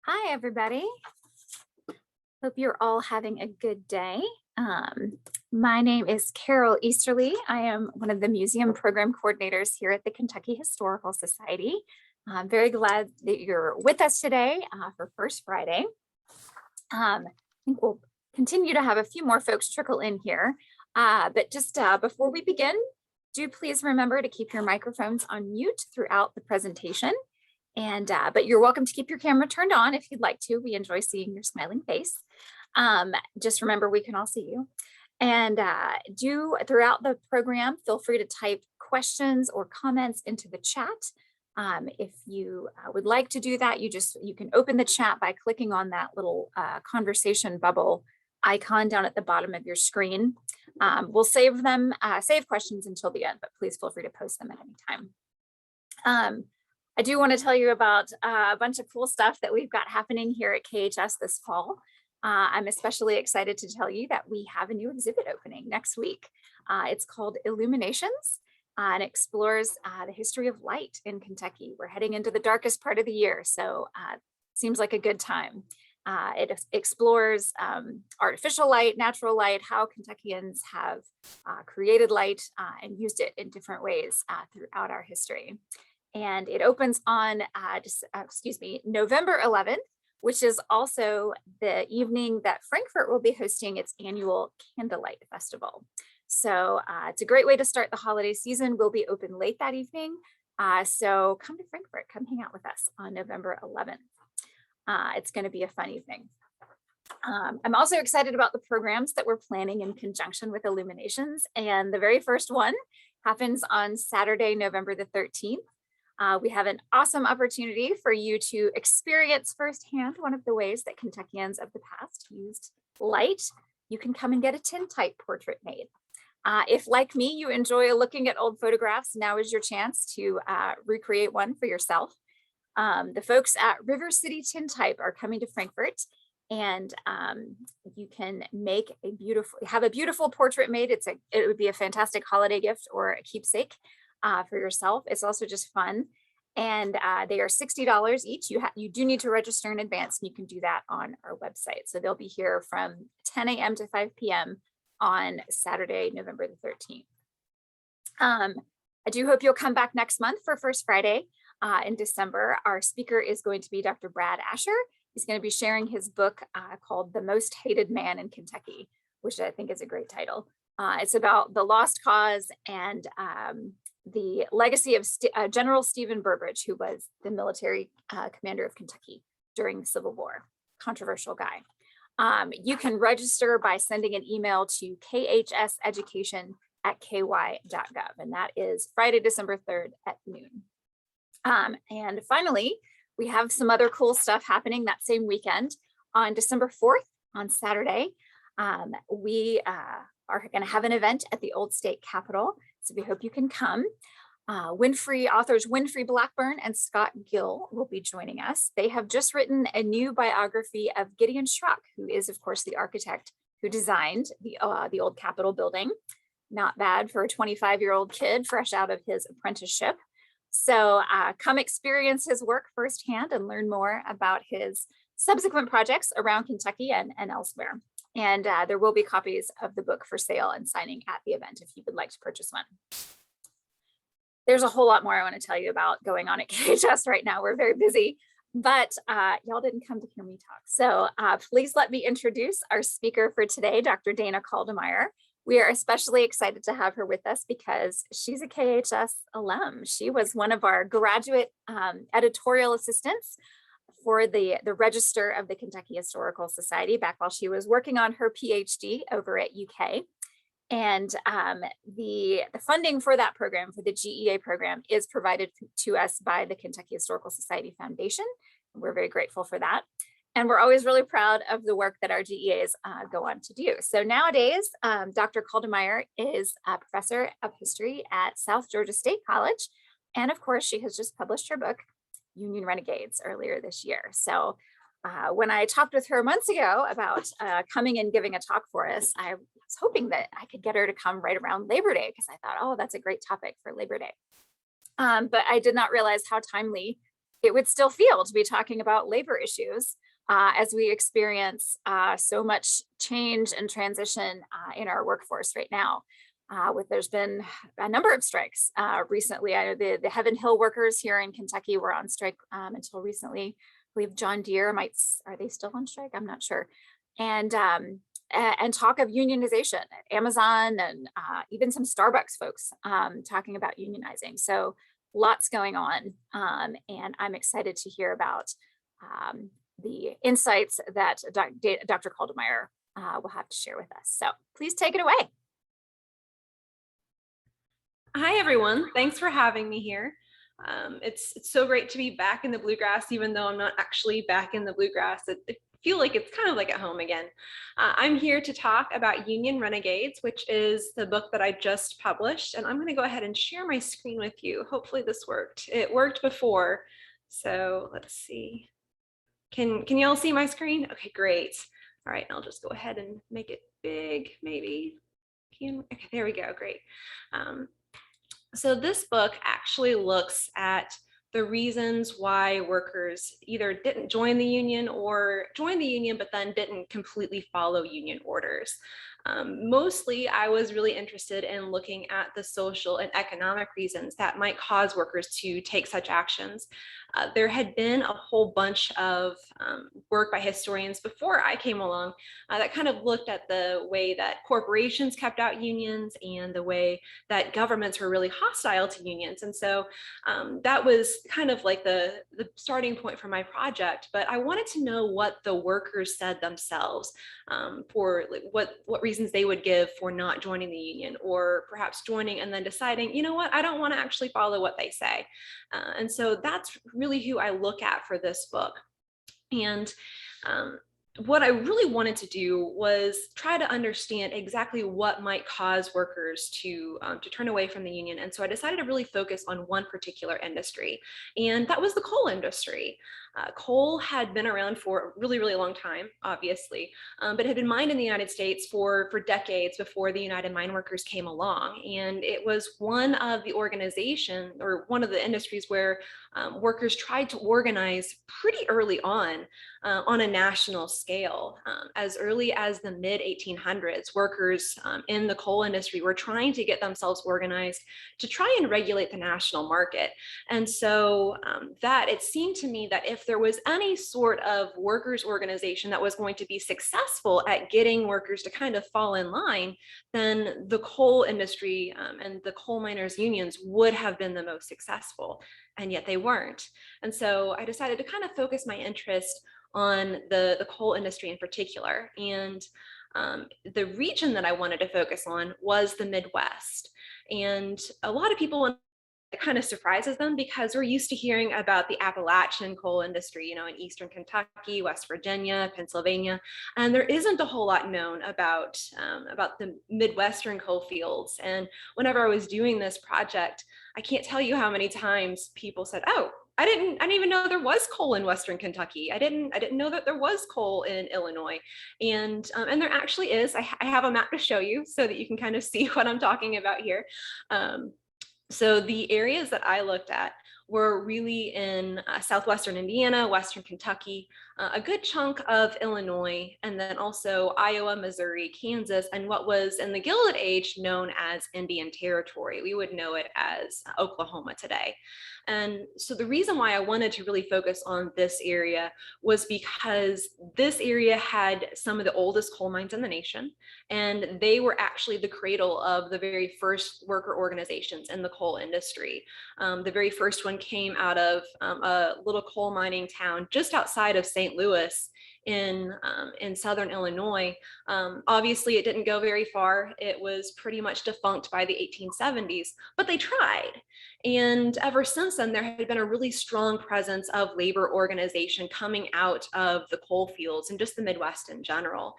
Hi, everybody. Hope you're all having a good day. My name is Carol Easterly. I am one of the museum program coordinators here at the Kentucky Historical Society. I'm very glad that you're with us today for First Friday. I think we'll continue to have a few more folks trickle in here. But just before we begin, do please remember to keep your microphones on mute throughout the presentation. But you're welcome to keep your camera turned on if you'd like to. We enjoy seeing your smiling face. Just remember, we can all see you. And do throughout the program, feel free to type questions or comments into the chat. If you would like to do that, you can open the chat by clicking on that little conversation bubble icon down at the bottom of your screen. We'll save questions until the end, but please feel free to post them at any time. I do want to tell you about a bunch of cool stuff that we've got happening here at KHS this fall. I'm especially excited to tell you that we have a new exhibit opening next week. It's called Illuminations and explores the history of light in Kentucky. We're heading into the darkest part of the year, so seems like a good time. It explores artificial light, natural light, how Kentuckians have created light and used it in different ways throughout our history. And it opens on November 11th, which is also the evening that Frankfurt will be hosting its annual Candlelight Festival. So it's a great way to start the holiday season. We'll be open late that evening. So come to Frankfurt, come hang out with us on November 11th. It's going to be a fun evening. I'm also excited about the programs that we're planning in conjunction with Illuminations. And the very first one happens on Saturday, November the 13th. We have an awesome opportunity for you to experience firsthand one of the ways that Kentuckians of the past used light. You can come and get a tintype portrait made. If, like me, you enjoy looking at old photographs, now is your chance to recreate one for yourself. The folks at River City Tintype are coming to Frankfurt, and you can have a beautiful portrait made. It would be a fantastic holiday gift or a keepsake. For yourself. It's also just fun. And they are $60 each. You do need to register in advance, and you can do that on our website. So they'll be here from 10 a.m. to 5 p.m. on Saturday, November the 13th. I do hope you'll come back next month for First Friday in December. Our speaker is going to be Dr. Brad Asher. He's going to be sharing his book called The Most Hated Man in Kentucky, which I think is a great title. It's about the lost cause and the legacy of General Stephen Burbridge, who was the military commander of Kentucky during the Civil War. Controversial guy. You can register by sending an email to khseducation@ky.gov, and that is Friday, December 3rd at noon. And finally, we have some other cool stuff happening that same weekend. On December 4th, on Saturday, we are going to have an event at the Old State Capitol. So we hope you can come. Authors Winfrey Blackburn and Scott Gill will be joining us. They have just written a new biography of Gideon Schrock, who is, of course, the architect who designed the old Capitol building. Not bad for a 25-year-old kid fresh out of his apprenticeship. So come experience his work firsthand and learn more about his subsequent projects around Kentucky and elsewhere. And there will be copies of the book for sale and signing at the event if you would like to purchase one. There's a whole lot more I want to tell you about going on at KHS right now. We're very busy, but y'all didn't come to hear me talk. So please let me introduce our speaker for today, Dr. Dana Caldemeyer. We are especially excited to have her with us because she's a KHS alum. She was one of our graduate editorial assistants for the Register of the Kentucky Historical Society back while she was working on her PhD over at UK. And the funding for that program, for the GEA program, is provided to us by the Kentucky Historical Society Foundation. We're very grateful for that. And we're always really proud of the work that our GEAs go on to do. So nowadays, Dr. Caldemeyer is a professor of history at South Georgia State College. And of course, she has just published her book, Union Renegades, earlier this year. So when I talked with her months ago about coming and giving a talk for us, I was hoping that I could get her to come right around Labor Day because I thought, oh, that's a great topic for Labor Day. But I did not realize how timely it would still feel to be talking about labor issues as we experience so much change and transition in our workforce right now. There's been a number of strikes recently. I know the Heaven Hill workers here in Kentucky were on strike until recently. I believe John Deere are they still on strike? I'm not sure. And talk of unionization at Amazon and even some Starbucks folks talking about unionizing. So lots going on. And I'm excited to hear about the insights that Dr. Caldemeyer will have to share with us. So please take it away. Hi, everyone. Thanks for having me here. It's so great to be back in the bluegrass, even though I'm not actually back in the bluegrass. I feel like it's kind of like at home again. I'm here to talk about Union Renegades, which is the book that I just published, and I'm going to go ahead and share my screen with you. Hopefully this worked. It worked before, so let's see. Can you all see my screen? Okay, great. All right, I'll just go ahead and make it big, maybe. Okay, there we go, great. So this book actually looks at the reasons why workers either didn't join the union or joined the union, but then didn't completely follow union orders. Mostly, I was really interested in looking at the social and economic reasons that might cause workers to take such actions. There had been a whole bunch of work by historians before I came along that kind of looked at the way that corporations kept out unions and the way that governments were really hostile to unions. And so that was kind of like the starting point for my project. But I wanted to know what the workers said themselves for like, what reasons they would give for not joining the union, or perhaps joining and then deciding, you know what, I don't want to actually follow what they say. And so that's really who I look at for this book. And what I really wanted to do was try to understand exactly what might cause workers to turn away from the union. And so I decided to really focus on one particular industry, and that was the coal industry. Coal had been around for a really, really long time, obviously, but had been mined in the United States for decades before the United Mine Workers came along. And it was one of the organization, or one of the industries where workers tried to organize pretty early on a national scale. As early as the mid 1800s, workers in the coal industry were trying to get themselves organized to try and regulate the national market. And so that it seemed to me that if there was any sort of workers organization that was going to be successful at getting workers to kind of fall in line, then the coal industry and the coal miners unions would have been the most successful, and yet they weren't. And so I decided to kind of focus my interest on the coal industry in particular. And the region that I wanted to focus on was the Midwest. And a lot of people, it kind of surprises them because we're used to hearing about the Appalachian coal industry, you know, in Eastern Kentucky, West Virginia, Pennsylvania, and there isn't a whole lot known about the Midwestern coal fields. And whenever I was doing this project, I can't tell you how many times people said, "Oh, I didn't even know there was coal in Western Kentucky. I didn't know that there was coal in Illinois," and there actually is. I have a map to show you so that you can kind of see what I'm talking about here. So the areas that I looked at were really in southwestern Indiana, western Kentucky, a good chunk of Illinois, and then also Iowa, Missouri, Kansas, and what was in the Gilded Age known as Indian Territory. We would know it as Oklahoma today. And so the reason why I wanted to really focus on this area was because this area had some of the oldest coal mines in the nation, and they were actually the cradle of the very first worker organizations in the coal industry. The very first one came out of a little coal mining town just outside of St. Louis in southern Illinois. Obviously, it didn't go very far. It was pretty much defunct by the 1870s, but they tried. And ever since then, there had been a really strong presence of labor organization coming out of the coal fields and just the Midwest in general.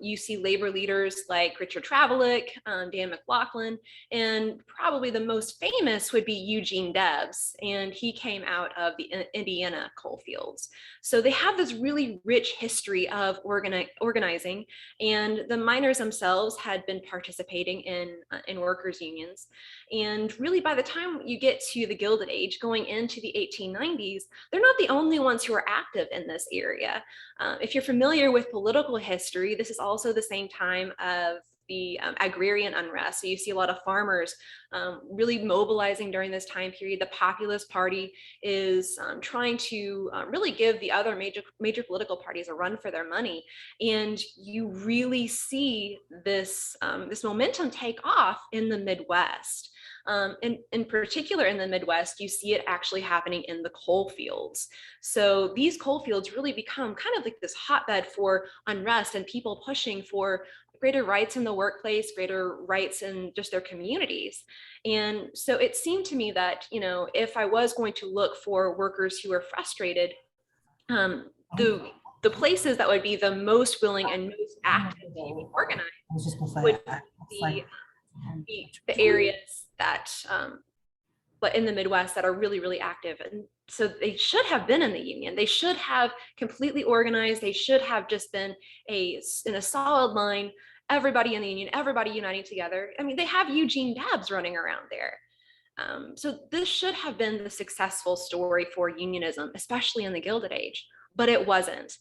You see labor leaders like Richard Travelick, Dan McLaughlin, and probably the most famous would be Eugene Debs, and he came out of the Indiana coal fields. So they have this really rich history of organizing, and the miners themselves had been participating in workers' unions. And really, by the time you get to the Gilded Age, going into the 1890s, they're not the only ones who are active in this area. If you're familiar with political history, this is also the same time of the agrarian unrest. So you see a lot of farmers really mobilizing during this time period. The Populist Party is trying to really give the other major political parties a run for their money. And you really see this, this momentum take off in the Midwest. In particular in the Midwest, you see it actually happening in the coal fields. So these coal fields really become kind of like this hotbed for unrest and people pushing for greater rights in the workplace, greater rights in just their communities. And so it seemed to me that, you know, if I was going to look for workers who are frustrated, the places that would be the most willing and most active to be organized would be the areas that, but in the Midwest that are really, really active. And so they should have been in the union. They should have completely organized. They should have just been in a solid line, everybody in the union, everybody uniting together. I mean, they have Eugene Debs running around there. So this should have been the successful story for unionism, especially in the Gilded Age, but it wasn't.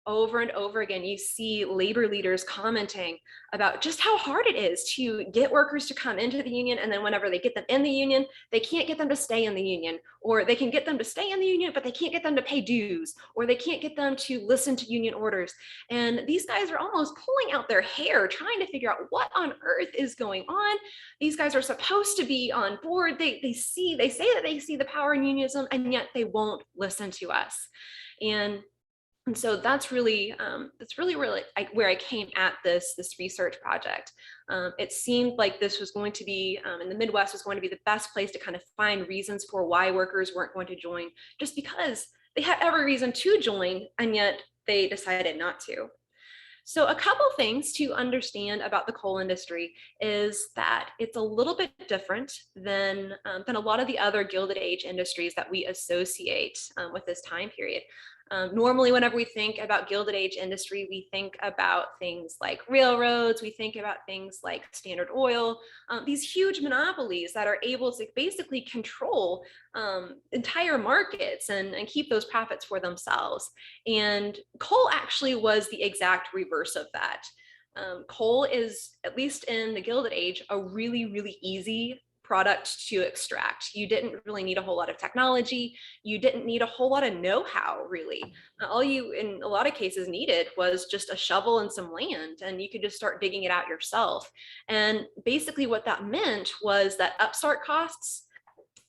Over and over again, you see labor leaders commenting about just how hard it is to get workers to come into the union. And then whenever they get them in the union, they can't get them to stay in the union, or they can get them to stay in the union, but they can't get them to pay dues, or they can't get them to listen to union orders. And these guys are almost pulling out their hair, trying to figure out what on earth is going on. These guys are supposed to be on board. They say that they see the power in unionism, and yet they won't listen to us. And so that's really where I came at this research project. It seemed like this was going to be, in the Midwest, was going to be the best place to kind of find reasons for why workers weren't going to join, just because they had every reason to join, and yet they decided not to. So a couple things to understand about the coal industry is that it's a little bit different than a lot of the other Gilded Age industries that we associate with this time period. Normally, whenever we think about Gilded Age industry, we think about things like railroads, we think about things like Standard Oil, these huge monopolies that are able to basically control entire markets and keep those profits for themselves. And coal actually was the exact reverse of that. Coal is, at least in the Gilded Age, a really, really easy product to extract. You didn't really need a whole lot of technology. You didn't need a whole lot of know-how, really. All you, in a lot of cases, needed was just a shovel and some land, and you could just start digging it out yourself. And basically what that meant was that upstart costs,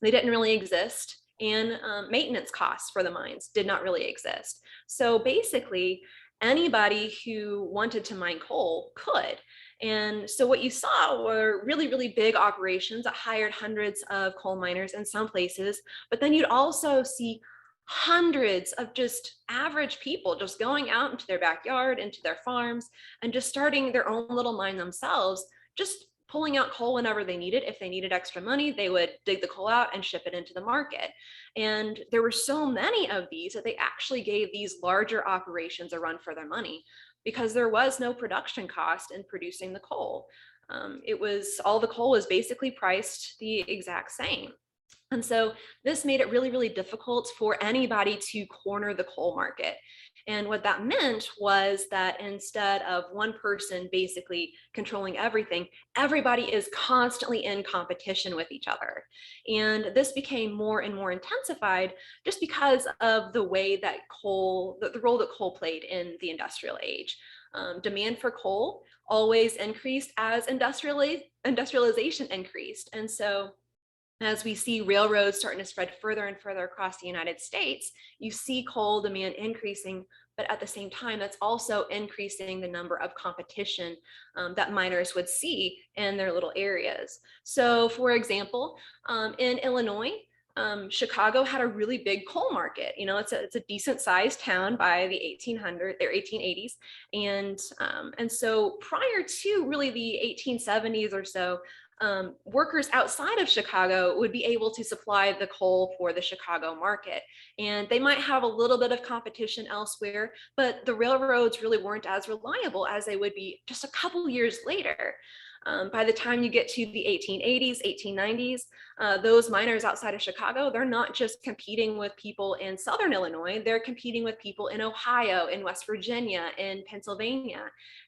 they didn't really exist, and maintenance costs for the mines did not really exist. So basically, anybody who wanted to mine coal could. And so what you saw were really, really big operations that hired hundreds of coal miners in some places, but then you'd also see hundreds of just average people just going out into their backyard, into their farms, and just starting their own little mine themselves, just pulling out coal whenever they needed. If they needed extra money, they would dig the coal out and ship it into the market. And there were so many of these that they actually gave these larger operations a run for their money, because there was no production cost in producing the coal. All the coal was basically priced the exact same. And so this made it really, really difficult for anybody to corner the coal market. And what that meant was that instead of one person basically controlling everything, everybody is constantly in competition with each other. And this became more and more intensified just because of the way that coal, the role that coal played in the industrial age. Demand for coal always increased as industrialization increased. And so as we see railroads starting to spread further and further across the United States, you see coal demand increasing, but at the same time, that's also increasing the number of competition that miners would see in their little areas. So for example, in Illinois, Chicago had a really big coal market. You know, it's a decent sized town by the 1880s. And so prior to really the 1870s or so, workers outside of Chicago would be able to supply the coal for the Chicago market. And they might have a little bit of competition elsewhere, but the railroads really weren't as reliable as they would be just a couple years later. By the time you get to the 1880s, 1890s, those miners outside of Chicago, they're not just competing with people in Southern Illinois, they're competing with people in Ohio, in West Virginia, in Pennsylvania.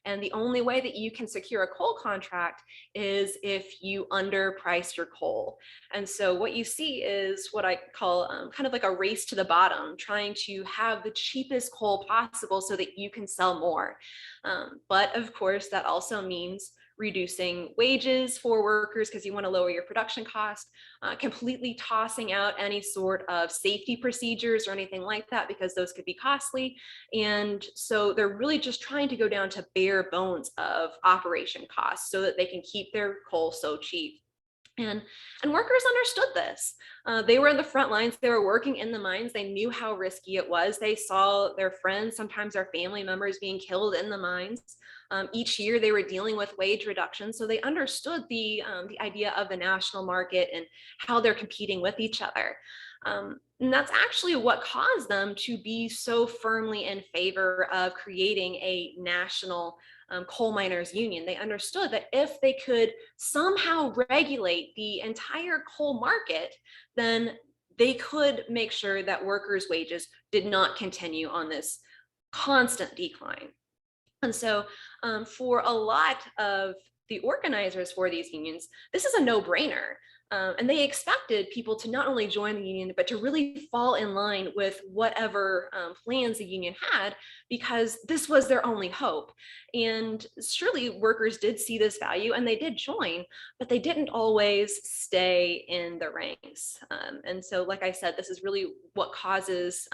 And the only way that you can secure a coal contract is if you underprice your coal. And so what you see is what I call kind of like a race to the bottom, trying to have the cheapest coal possible so that you can sell more. But of course, that also means reducing wages for workers because you want to lower your production cost, completely tossing out any sort of safety procedures or anything like that because those could be costly. And so they're really just trying to go down to bare bones of operation costs so that they can keep their coal so cheap. And workers understood this. They were in the front lines. They were working in the mines. They knew how risky it was. They saw their friends, sometimes their family members, being killed in the mines. Each year they were dealing with wage reduction. So they understood the idea of the national market and how they're competing with each other. And that's actually what caused them to be so firmly in favor of creating a national coal miners union. They understood that if they could somehow regulate the entire coal market, then they could make sure that workers' wages did not continue on this constant decline. And so for a lot of the organizers for these unions, this is a no-brainer. And they expected people to not only join the union, but to really fall in line with whatever plans the union had, because this was their only hope. And surely workers did see this value and they did join, but they didn't always stay in the ranks. And so, like I said, this is really what causes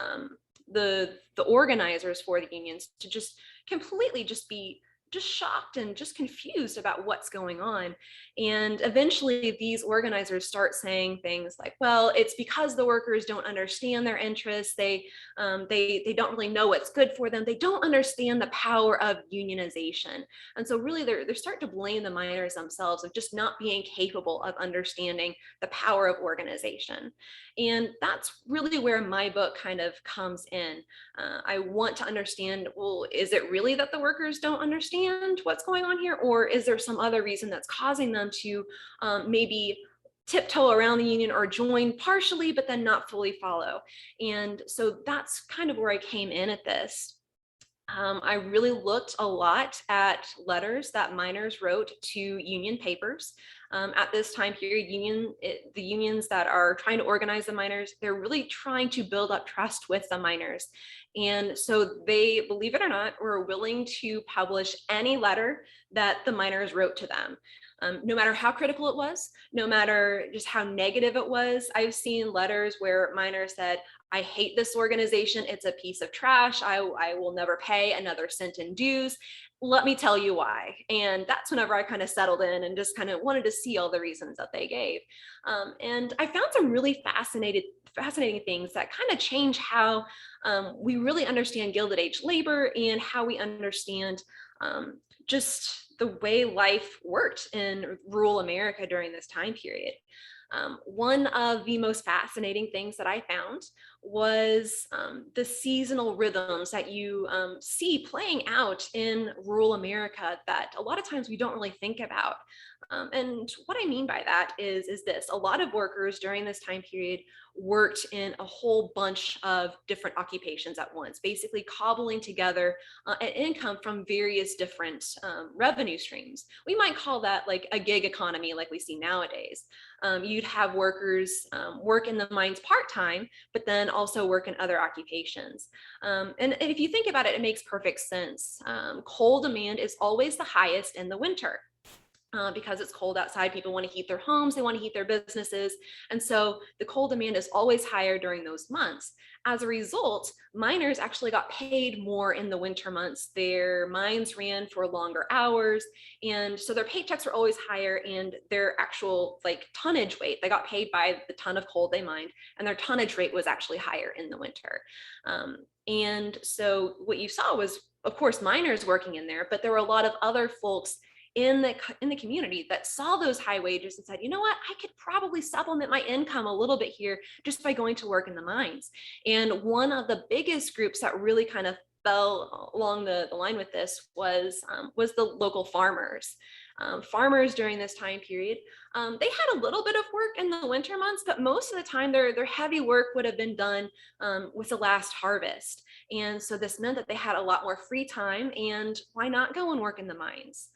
the organizers for the unions to just completely just be just shocked and just confused about what's going on. And eventually these organizers start saying things like, well, it's because the workers don't understand their interests. They don't really know what's good for them. They don't understand the power of unionization. And so really they're starting to blame the miners themselves of just not being capable of understanding the power of organization. And that's really where my book kind of comes in. I want to understand, well, is it really that the workers don't understand what's going on here? Or is there some other reason that's causing them to maybe tiptoe around the union or join partially, but then not fully follow? And so that's kind of where I came in at this. I really looked a lot at letters that miners wrote to union papers. At this time period, the unions that are trying to organize the miners, they're really trying to build up trust with the miners. And so they, believe it or not, were willing to publish any letter that the miners wrote to them. No matter how critical it was, no matter just how negative it was. I've seen letters where miners said, I hate this organization. It's a piece of trash. I will never pay another cent in dues. Let me tell you why. And that's whenever I kind of settled in and just kind of wanted to see all the reasons that they gave. And I found some really fascinating things that kind of change how we really understand Gilded Age labor and how we understand just the way life worked in rural America during this time period. One of the most fascinating things that I found was the seasonal rhythms that you see playing out in rural America that a lot of times we don't really think about. And what I mean by that is this: a lot of workers during this time period worked in a whole bunch of different occupations at once, basically cobbling together an income from various different revenue streams. We might call that like a gig economy like we see nowadays. You'd have workers work in the mines part-time, but then also work in other occupations. And if you think about it, it makes perfect sense. Coal demand is always the highest in the winter. Because it's cold outside, people want to heat their homes, they want to heat their businesses. And so the coal demand is always higher during those months. As a result, miners actually got paid more in the winter months. Their mines ran for longer hours. And so their paychecks were always higher, and their actual like tonnage weight, they got paid by the ton of coal they mined, and their tonnage rate was actually higher in the winter. And so what you saw was, of course, miners working in there, but there were a lot of other folks in the community that saw those high wages and said, you know what, I could probably supplement my income a little bit here just by going to work in the mines. And one of the biggest groups that really kind of fell along the line with this was the local farmers. Farmers during this time period, they had a little bit of work in the winter months, but most of the time their heavy work would have been done with the last harvest. And so this meant that they had a lot more free time, and why not go and work in the mines?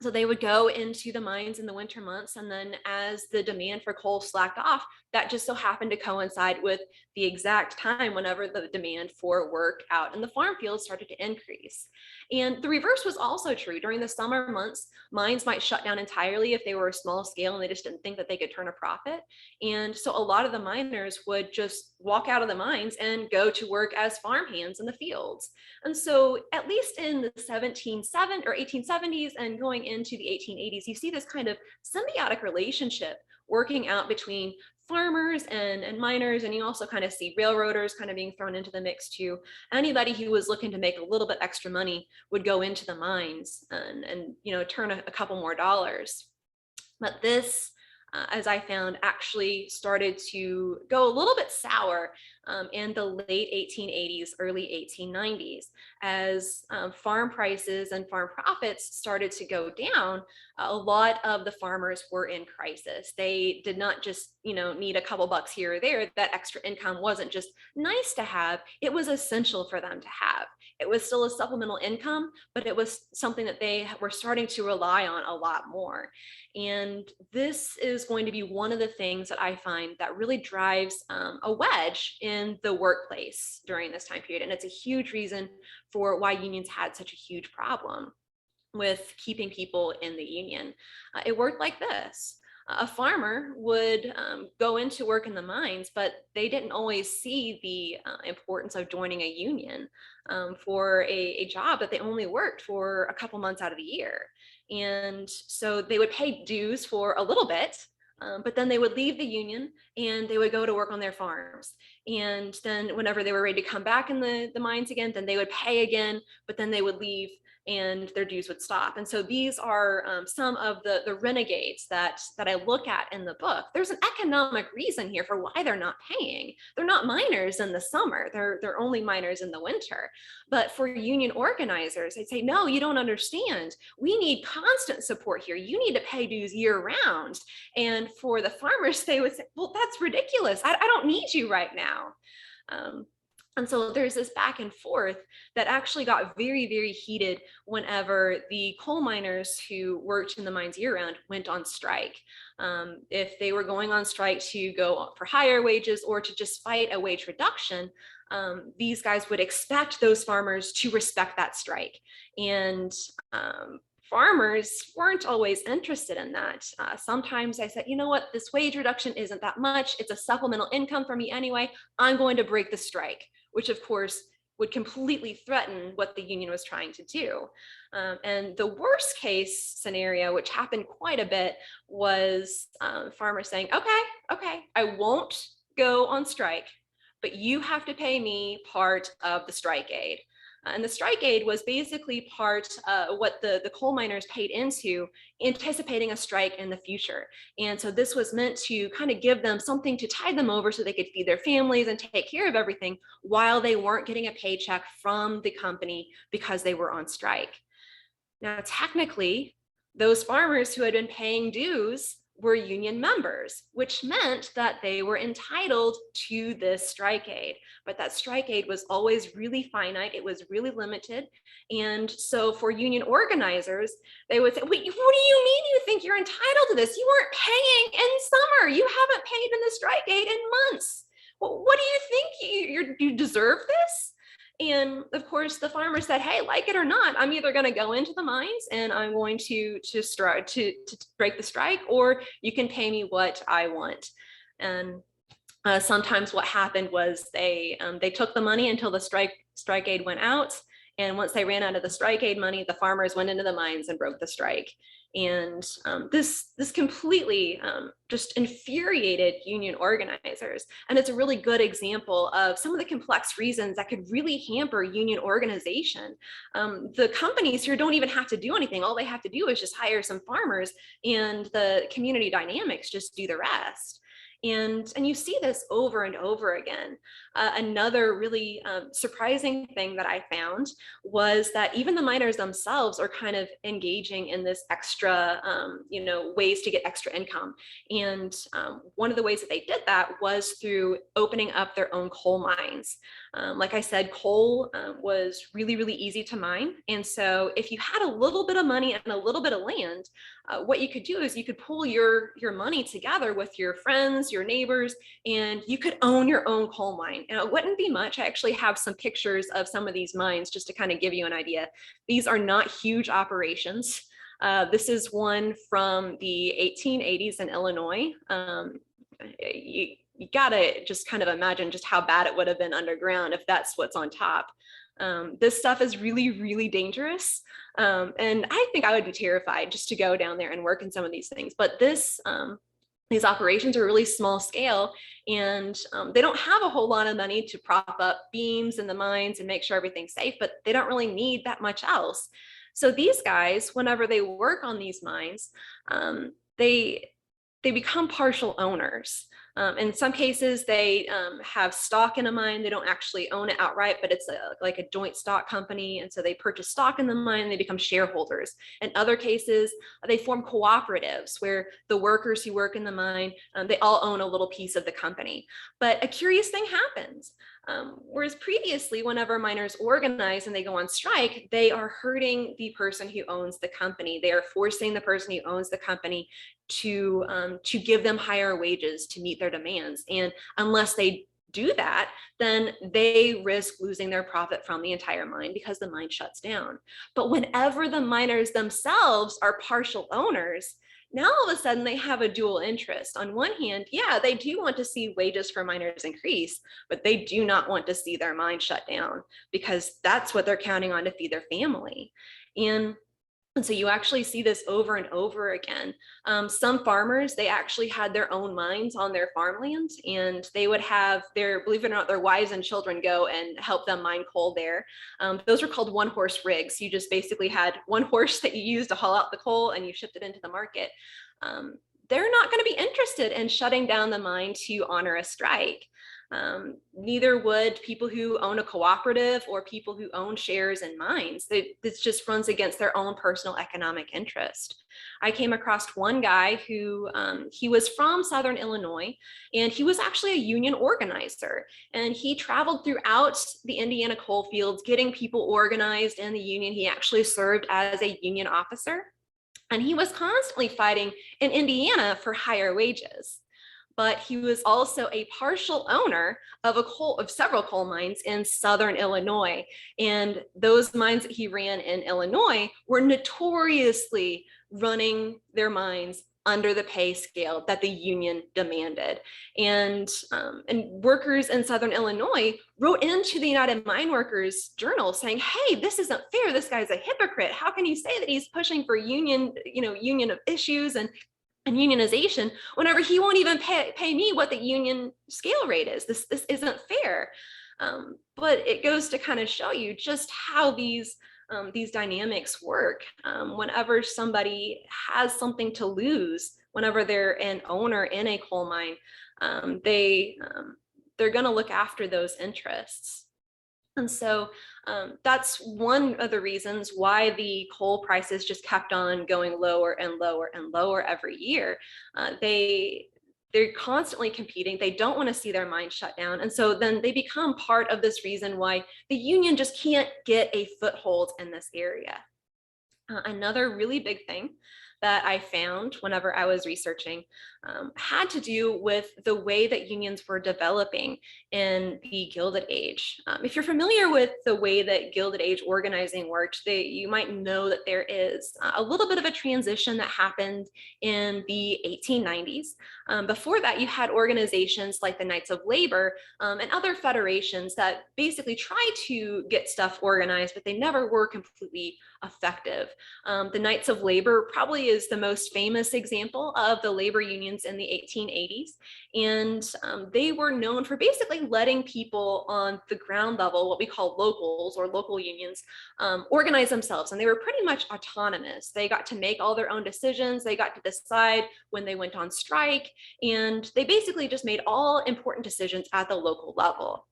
So they would go into the mines in the winter months, and then as the demand for coal slacked off, that just so happened to coincide with the exact time whenever the demand for work out in the farm fields started to increase. And the reverse was also true. During the summer months, mines might shut down entirely if they were small scale and they just didn't think that they could turn a profit. And so a lot of the miners would just walk out of the mines and go to work as farm hands in the fields. And so at least in the 1870s and going into the 1880s, you see this kind of symbiotic relationship working out between farmers and miners, and you also kind of see railroaders kind of being thrown into the mix too. Anybody who was looking to make a little bit extra money would go into the mines and turn a couple more dollars. But this, as I found, actually started to go a little bit sour in the late 1880s, early 1890s, as farm prices and farm profits started to go down. A lot of the farmers were in crisis. They did not just, need a couple bucks here or there. That extra income wasn't just nice to have, it was essential for them to have. It was still a supplemental income, but it was something that they were starting to rely on a lot more. And this is going to be one of the things that I find that really drives a wedge in the workplace during this time period. And it's a huge reason for why unions had such a huge problem with keeping people in the union. It worked like this. A farmer would go into work in the mines, but they didn't always see the importance of joining a union for a job that they only worked for a couple months out of the year. And so they would pay dues for a little bit, but then they would leave the union and they would go to work on their farms. And then whenever they were ready to come back in the mines again, then they would pay again, but then they would leave and their dues would stop. And so these are some of the renegades that I look at in the book. There's an economic reason here for why they're not paying. They're not miners in the summer. They're only miners in the winter. But for union organizers, they'd say, no, you don't understand. We need constant support here. You need to pay dues year round. And for the farmers, they would say, well, that's ridiculous. I don't need you right now. And so there's this back and forth that actually got very, very heated whenever the coal miners who worked in the mines year round went on strike. If they were going on strike to go for higher wages or to just fight a wage reduction, these guys would expect those farmers to respect that strike. And farmers weren't always interested in that. Sometimes I said, you know what, this wage reduction isn't that much. It's a supplemental income for me anyway. I'm going to break the strike, which of course would completely threaten what the union was trying to do. And the worst case scenario, which happened quite a bit, was farmers saying, okay, I won't go on strike, but you have to pay me part of the strike aid. And the strike aid was basically part what the coal miners paid into, anticipating a strike in the future. And so this was meant to kind of give them something to tide them over so they could feed their families and take care of everything while they weren't getting a paycheck from the company because they were on strike. Now, technically, those farmers who had been paying dues were union members, which meant that they were entitled to this strike aid. But that strike aid was always really finite. It was really limited. And so for union organizers, they would say, wait, what do you mean you think you're entitled to this? You weren't paying in summer. You haven't paid in the strike aid in months. Well, what do you think? You deserve this? And of course, the farmer said, hey, like it or not, I'm either going to go into the mines and I'm going to break the strike, or you can pay me what I want. And sometimes what happened was they took the money until the strike aid went out. And once they ran out of the strike aid money, the farmers went into the mines and broke the strike. And this completely just infuriated union organizers. And it's a really good example of some of the complex reasons that could really hamper union organization. The companies here don't even have to do anything. All they have to do is just hire some farmers, and the community dynamics just do the rest. And you see this over and over again. Another really surprising thing that I found was that even the miners themselves are kind of engaging in this extra, ways to get extra income. And one of the ways that they did that was through opening up their own coal mines. Like I said, coal was really, really easy to mine. And so if you had a little bit of money and a little bit of land, what you could do is you could pool your money together with your friends, your neighbors, and you could own your own coal mine. And it wouldn't be much. I actually have some pictures of some of these mines just to kind of give you an idea. These are not huge operations. This is one from the 1880s in Illinois. You gotta just kind of imagine just how bad it would have been underground if that's what's on top. This stuff is really, really dangerous. And I think I would be terrified just to go down there and work in some of these things. But these operations are really small scale, and they don't have a whole lot of money to prop up beams in the mines and make sure everything's safe, but they don't really need that much else. So these guys, whenever they work on these mines, they become partial owners. In some cases, they have stock in a mine. They don't actually own it outright, but it's like a joint stock company. And so they purchase stock in the mine and they become shareholders. In other cases, they form cooperatives where the workers who work in the mine, they all own a little piece of the company. But a curious thing happens. Whereas previously, whenever miners organize and they go on strike, they are hurting the person who owns the company. They are forcing the person who owns the company to give them higher wages to meet their demands. And unless they do that, then they risk losing their profit from the entire mine because the mine shuts down. But whenever the miners themselves are partial owners, now all of a sudden they have a dual interest. On one hand, yeah, they do want to see wages for miners increase, but they do not want to see their mine shut down because that's what they're counting on to feed their family. And so you actually see this over and over again. Some farmers, they actually had their own mines on their farmland, and they would have believe it or not, their wives and children go and help them mine coal there. Those were called one-horse rigs. You just basically had one horse that you used to haul out the coal and you shipped it into the market. They're not going to be interested in shutting down the mine to honor a strike. Neither would people who own a cooperative or people who own shares in mines. This just runs against their own personal economic interest. I came across one guy who he was from Southern Illinois, and he was actually a union organizer. And he traveled throughout the Indiana coal fields, getting people organized in the union. He actually served as a union officer, and he was constantly fighting in Indiana for higher wages. But he was also a partial owner of several coal mines in Southern Illinois. And those mines that he ran in Illinois were notoriously running their mines under the pay scale that the union demanded. And workers in Southern Illinois wrote into the United Mine Workers Journal saying, hey, this isn't fair. This guy's a hypocrite. How can you say that he's pushing for union of issues and unionization whenever he won't even pay me what the union scale rate is? This isn't fair. But it goes to kind of show you just how these dynamics work. Whenever somebody has something to lose, whenever they're an owner in a coal mine, they're going to look after those interests. And so that's one of the reasons why the coal prices just kept on going lower and lower and lower every year. They're constantly competing. They don't want to see their mines shut down. And so then they become part of this reason why the union just can't get a foothold in this area. Another really big thing that I found whenever I was researching had to do with the way that unions were developing in the Gilded Age. If you're familiar with the way that Gilded Age organizing worked, you might know that there is a little bit of a transition that happened in the 1890s. Before that, you had organizations like the Knights of Labor and other federations that basically tried to get stuff organized, but they never were completely effective. The Knights of Labor probably is the most famous example of the labor unions in the 1880s. And they were known for basically letting people on the ground level, what we call locals or local unions, organize themselves. And they were pretty much autonomous. They got to make all their own decisions. They got to decide when they went on strike. And they basically just made all important decisions at the local level.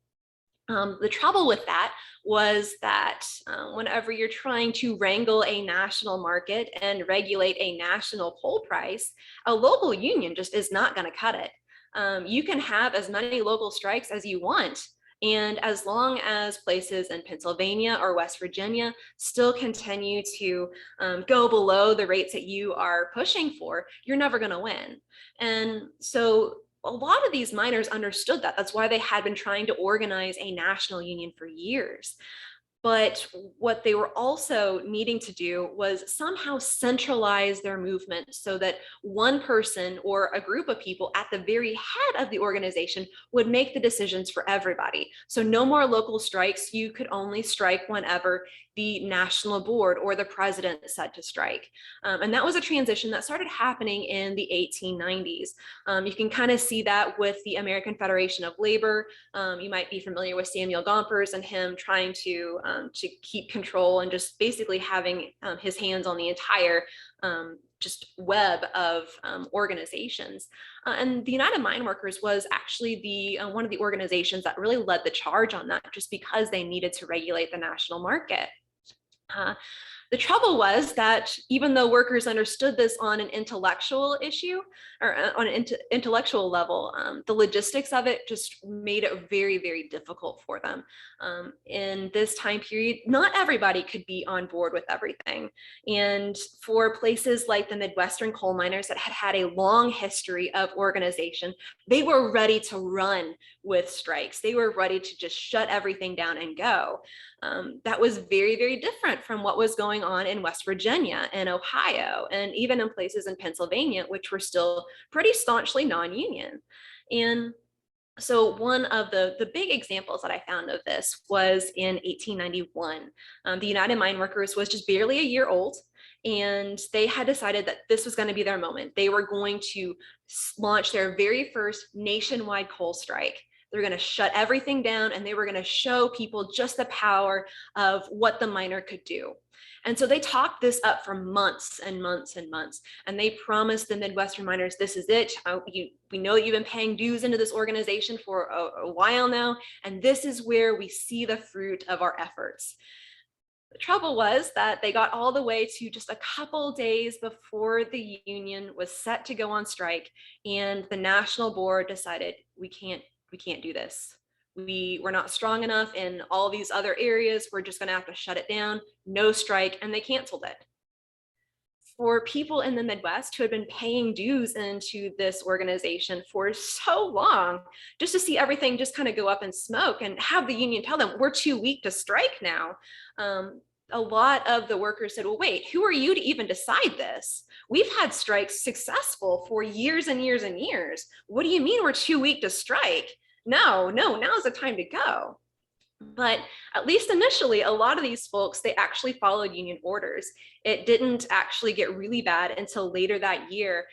The trouble with that was that whenever you're trying to wrangle a national market and regulate a national coal price, a local union just is not going to cut it. You can have as many local strikes as you want. And as long as places in Pennsylvania or West Virginia still continue to go below the rates that you are pushing for, you're never going to win. And so a lot of these miners understood that. That's why they had been trying to organize a national union for years. But what they were also needing to do was somehow centralize their movement so that one person or a group of people at the very head of the organization would make the decisions for everybody. So no more local strikes. You could only strike whenever the national board or the president said to strike. And that was a transition that started happening in the 1890s. You can kind of see that with the American Federation of Labor. You might be familiar with Samuel Gompers and him trying to keep control and just basically having his hands on the entire just web of organizations. And the United Mine Workers was actually the one of the organizations that really led the charge on that, just because they needed to regulate the national market. The trouble was that even though workers understood this on an intellectual issue or on an intellectual level, the logistics of it just made it very, very difficult for them. In this time period, not everybody could be on board with everything. And for places like the Midwestern coal miners that had had a long history of organization, they were ready to run with strikes. They were ready to just shut everything down and go. That was very, very different from what was going on in West Virginia and Ohio, and even in places in Pennsylvania, which were still pretty staunchly non-union. And so one of the big examples that I found of this was in 1891. The United Mine Workers was just barely a year old, and they had decided that this was going to be their moment. They were going to launch their very first nationwide coal strike. They're going to shut everything down, and they were going to show people just the power of what the miner could do. And so they talked this up for months and months and months. And they promised the Midwestern miners, this is it. We know that you've been paying dues into this organization for a while now, and this is where we see the fruit of our efforts. The trouble was that they got all the way to just a couple days before the union was set to go on strike, and the national board decided, we can't do this. We're not strong enough in all these other areas. We're just going to have to shut it down. No strike. And they canceled it. For people in the Midwest who had been paying dues into this organization for so long, just to see everything just kind of go up in smoke and have the union tell them, we're too weak to strike now. A lot of the workers said, well, wait, who are you to even decide this? We've had strikes successful for years and years and years. What do you mean we're too weak to strike? No, now's the time to go. But at least initially, a lot of these folks, they actually followed union orders. It didn't actually get really bad until later that year,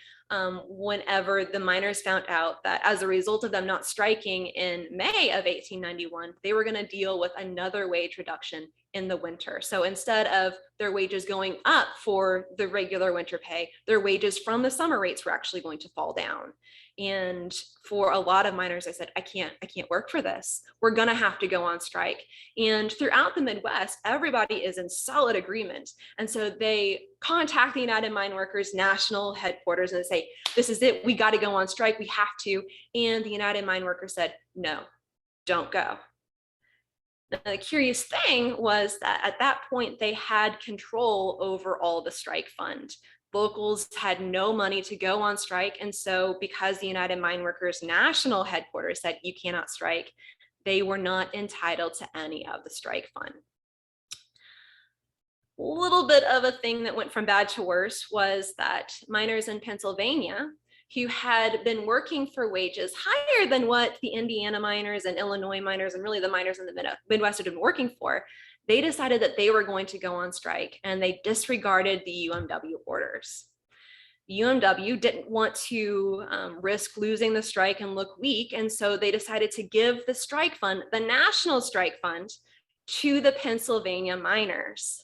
whenever the miners found out that as a result of them not striking in May of 1891, they were going to deal with another wage reduction in the winter. So instead of their wages going up for the regular winter pay, their wages from the summer rates were actually going to fall down. And for a lot of miners, I said, I can't work for this. We're going to have to go on strike. And throughout the Midwest, everybody is in solid agreement. And so they contact the United Mine Workers national headquarters and say, this is it. We got to go on strike. We have to. And the United Mine Workers said, no, don't go. Now, the curious thing was that at that point, they had control over all the strike fund. Locals had no money to go on strike. And so because the United Mine Workers national headquarters said you cannot strike, they were not entitled to any of the strike fund. A little bit of a thing that went from bad to worse was that miners in Pennsylvania who had been working for wages higher than what the Indiana miners and Illinois miners and really the miners in the Midwest had been working for, they decided that they were going to go on strike, and they disregarded the UMW orders. The UMW didn't want to risk losing the strike and look weak, and so they decided to give the strike fund, the national strike fund, to the Pennsylvania miners.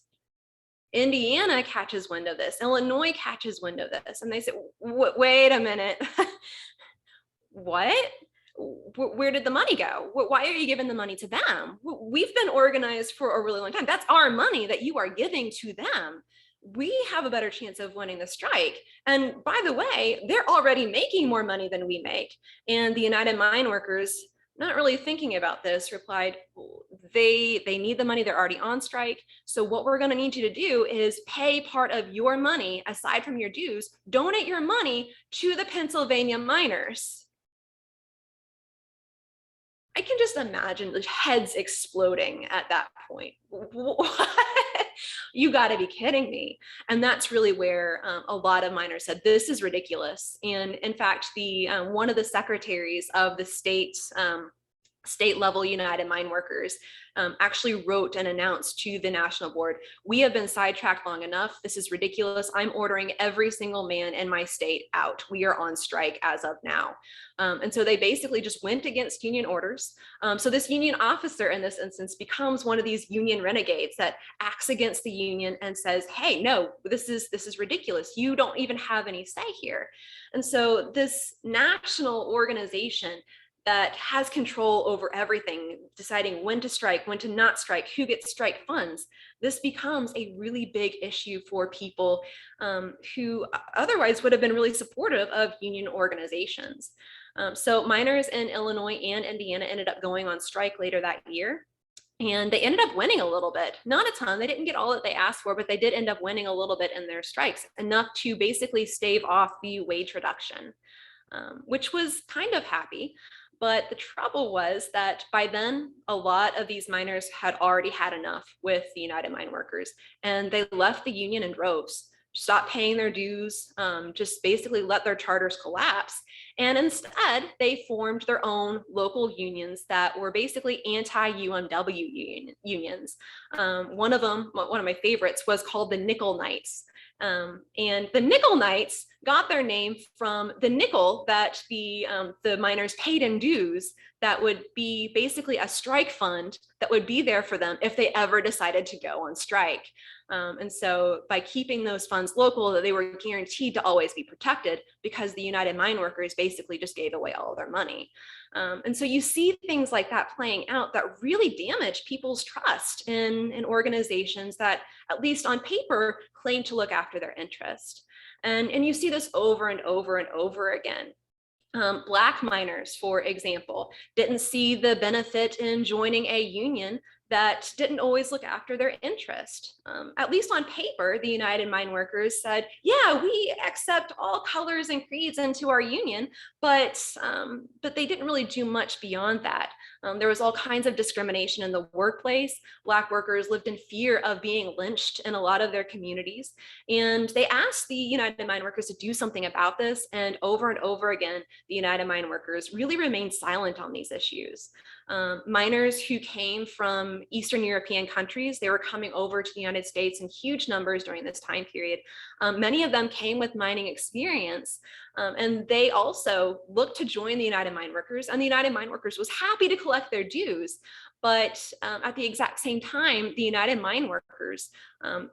Indiana catches wind of this, Illinois catches wind of this, and they say, wait a minute, what? where did the money go? Why are you giving the money to them? We've been organized for a really long time. That's our money that you are giving to them. We have a better chance of winning the strike. And by the way, they're already making more money than we make. And the United Mine Workers, not really thinking about this, replied, they need the money, they're already on strike. So what we're gonna need you to do is pay part of your money, aside from your dues, donate your money to the Pennsylvania miners. I can just imagine the heads exploding at that point. What? You got to be kidding me. And that's really where a lot of miners said, this is ridiculous. And in fact, the one of the secretaries of the state level United Mine Workers actually wrote and announced to the national board, we have been sidetracked long enough. This is ridiculous. I'm ordering every single man in my state out. We are on strike as of now. And so they basically just went against union orders. So this union officer in this instance becomes one of these union renegades that acts against the union and says, hey, no, this is ridiculous. You don't even have any say here. And so this national organization that has control over everything, deciding when to strike, when to not strike, who gets strike funds, this becomes a really big issue for people who otherwise would have been really supportive of union organizations. So miners in Illinois and Indiana ended up going on strike later that year. And they ended up winning a little bit, not a ton. They didn't get all that they asked for, but they did end up winning a little bit in their strikes, enough to basically stave off the wage reduction, which was kind of happy. But the trouble was that by then, a lot of these miners had already had enough with the United Mine Workers, and they left the union in droves, stopped paying their dues, just basically let their charters collapse. And instead, they formed their own local unions that were basically anti-UMW unions. One of them, one of my favorites, was called the Nickel Knights. And the Nickel Knights got their name from the nickel that the miners paid in dues that would be basically a strike fund that would be there for them if they ever decided to go on strike. And so by keeping those funds local, they were guaranteed to always be protected because the United Mine Workers basically just gave away all of their money. And so you see things like that playing out that really damage people's trust in organizations that, at least on paper, claim to look after their interest. And you see this over and over and over again. Black miners, for example, didn't see the benefit in joining a union that didn't always look after their interest. At least on paper, the United Mine Workers said, yeah, we accept all colors and creeds into our union, but they didn't really do much beyond that. There was all kinds of discrimination in the workplace. Black workers lived in fear of being lynched in a lot of their communities. And they asked the United Mine Workers to do something about this. And over again, the United Mine Workers really remained silent on these issues. Miners who came from Eastern European countries, they were coming over to the United States in huge numbers during this time period. Many of them came with mining experience, and they also looked to join the United Mine Workers, and the United Mine Workers was happy to collect their dues. But at the exact same time, the United Mine Workers,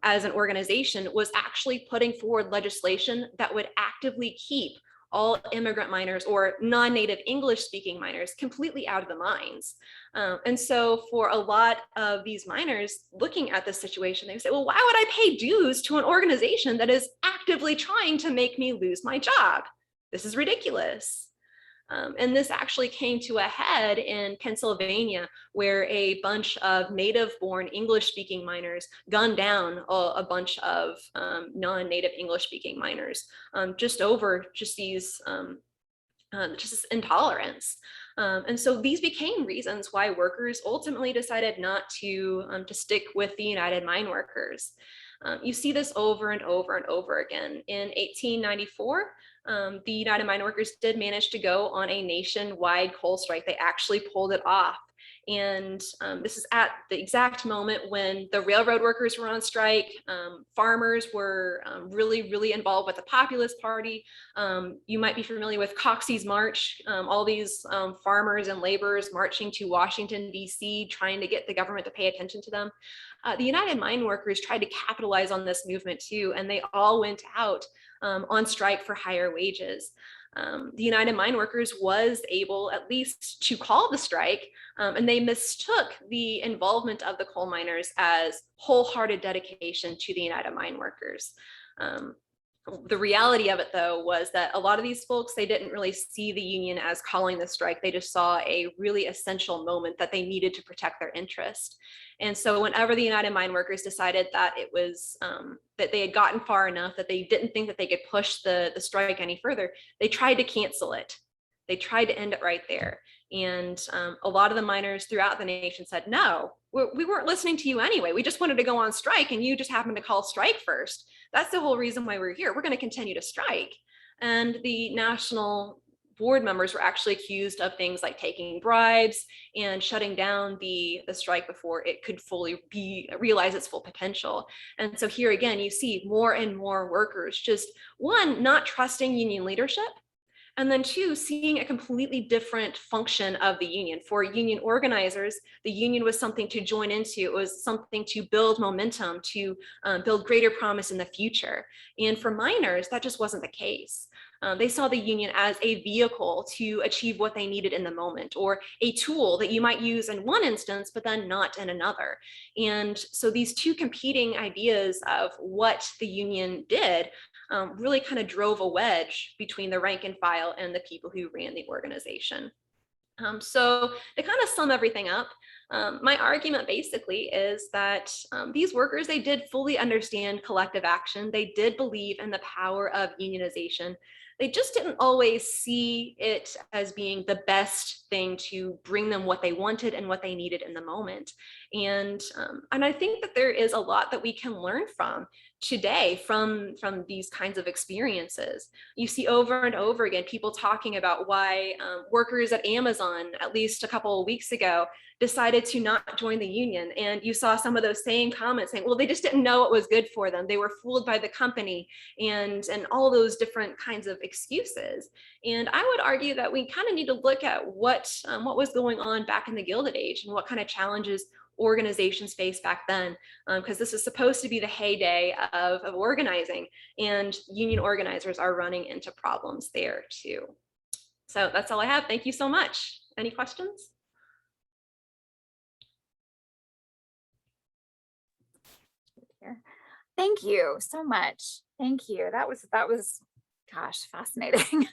as an organization, was actually putting forward legislation that would actively keep all immigrant miners or non-native English speaking miners completely out of the mines. And so for a lot of these miners looking at this situation, they say, well, why would I pay dues to an organization that is actively trying to make me lose my job? This is ridiculous. And this actually came to a head in Pennsylvania, where a bunch of native-born English-speaking miners gunned down a bunch of non-native English-speaking miners, just over just these just this intolerance. And so these became reasons why workers ultimately decided not to stick with the United Mine Workers. You see this over and over and over again. In 1894, the United Mine Workers did manage to go on a nationwide coal strike. They actually pulled it off. And this is at the exact moment when the railroad workers were on strike. Farmers were really involved with the Populist Party. You might be familiar with Coxey's March, all these farmers and laborers marching to Washington, D.C., trying to get the government to pay attention to them. The United Mine Workers tried to capitalize on this movement too, and they all went out on strike for higher wages. The United Mine Workers was able at least to call the strike, and they mistook the involvement of the coal miners as wholehearted dedication to the United Mine Workers. The reality of it, though, was that a lot of these folks, they didn't really see the union as calling the strike. They just saw a really essential moment that they needed to protect their interest. And so whenever the United Mine Workers decided that it was that they had gotten far enough, that they didn't think that they could push the strike any further, they tried to cancel it. They tried to end it right there. And a lot of the miners throughout the nation said, no, we weren't listening to you anyway. We just wanted to go on strike, and you just happened to call strike first. That's the whole reason why we're here. We're going to continue to strike. And the national board members were actually accused of things like taking bribes and shutting down the strike before it could fully realize its full potential. And so here again, you see more and more workers just, one, not trusting union leadership, and then two, seeing a completely different function of the union. For union organizers, the union was something to join into. It was something to build momentum, to build greater promise in the future. And for miners, that just wasn't the case. They saw the union as a vehicle to achieve what they needed in the moment, or a tool that you might use in one instance, but then not in another. And so these two competing ideas of what the union did really kind of drove a wedge between the rank and file and the people who ran the organization. So to kind of sum everything up, my argument basically is that these workers, they did fully understand collective action. They did believe in the power of unionization. They just didn't always see it as being the best thing to bring them what they wanted and what they needed in the moment. And I think that there is a lot that we can learn from today from these kinds of experiences. You see over and over again people talking about why workers at Amazon, at least a couple of weeks ago, decided to not join the union. And you saw some of those same comments saying, well, they just didn't know what was good for them. They were fooled by the company, and all those different kinds of excuses. And I would argue that we kind of need to look at what was going on back in the Gilded Age and what kind of challenges organizations faced back then, because this is supposed to be the heyday of organizing, and union organizers are running into problems there too. So that's all I have. Thank you so much. Any questions? Thank you so much. Thank you. That was, gosh, fascinating.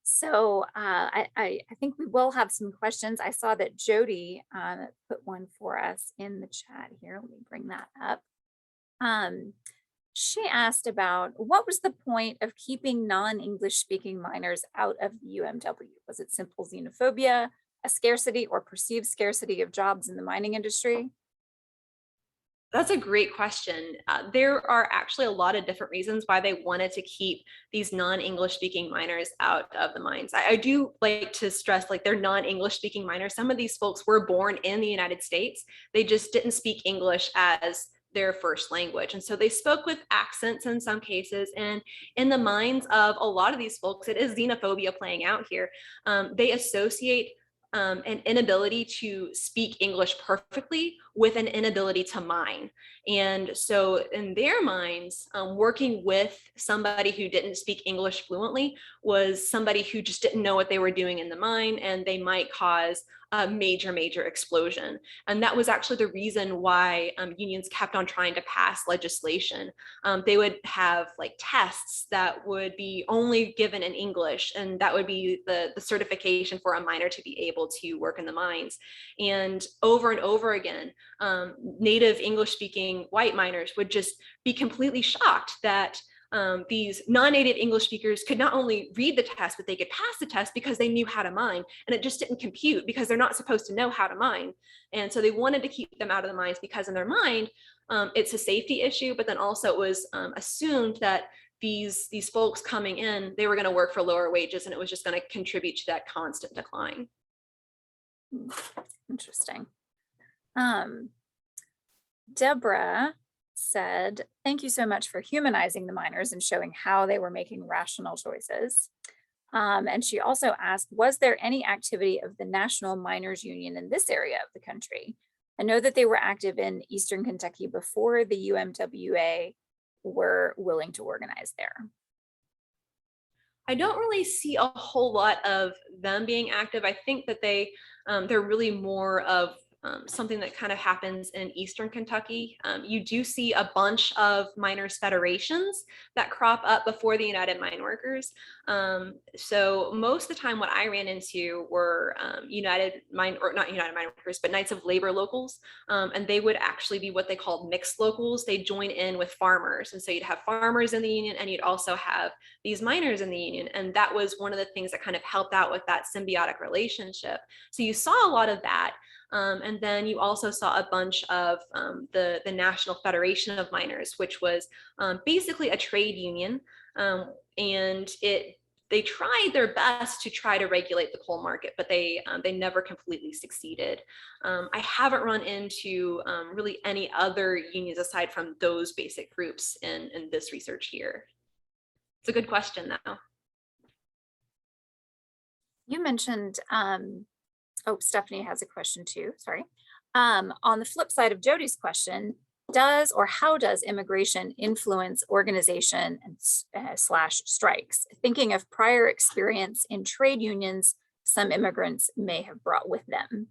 So I think we will have some questions. I saw that Jody put one for us in the chat here. Let me bring that up. She asked about, what was the point of keeping non-English speaking miners out of the UMW? Was it simple xenophobia, a scarcity or perceived scarcity of jobs in the mining industry? That's a great question. There are actually a lot of different reasons why they wanted to keep these non-English speaking miners out of the mines. I do like to stress, like, they're non-English speaking miners. Some of these folks were born in the United States. They just didn't speak English as their first language. And so they spoke with accents in some cases. And in the minds of a lot of these folks, it is xenophobia playing out here. They associate an inability to speak English perfectly with an inability to mine. And so in their minds, working with somebody who didn't speak English fluently was somebody who just didn't know what they were doing in the mine, and they might cause a major explosion. And that was actually the reason why unions kept on trying to pass legislation. They would have like tests that would be only given in English, and that would be the certification for a miner to be able to work in the mines. And over again, native English speaking white miners would just be completely shocked that these non-native English speakers could not only read the test, but they could pass the test because they knew how to mine. And it just didn't compute because they're not supposed to know how to mine. And so they wanted to keep them out of the mines because in their mind, it's a safety issue, but then also it was assumed that these folks coming in, they were going to work for lower wages, and it was just going to contribute to that constant decline. Interesting. Deborah said, thank you so much for humanizing the miners and showing how they were making rational choices. And she also asked, was there any activity of the National Miners Union in this area of the country? I know that they were active in Eastern Kentucky before the UMWA were willing to organize there. I don't really see a whole lot of them being active. I think that they're really more of something that kind of happens in Eastern Kentucky. You do see a bunch of miners' federations that crop up before the United Mine Workers. So most of the time, what I ran into were United Mine, or not United Mine Workers, but Knights of Labor locals, and they would actually be what they called mixed locals. They join in with farmers, and so you'd have farmers in the union, and you'd also have these miners in the union, and that was one of the things that kind of helped out with that symbiotic relationship. So you saw a lot of that. And then you also saw a bunch of the National Federation of Miners, which was basically a trade union. And they tried their best to try to regulate the coal market, but they never completely succeeded. I haven't run into really any other unions aside from those basic groups in this research here. It's a good question, though. You mentioned, oh, Stephanie has a question too, sorry. On the flip side of Jody's question, does or how does immigration influence organization and slash strikes? Thinking of prior experience in trade unions some immigrants may have brought with them.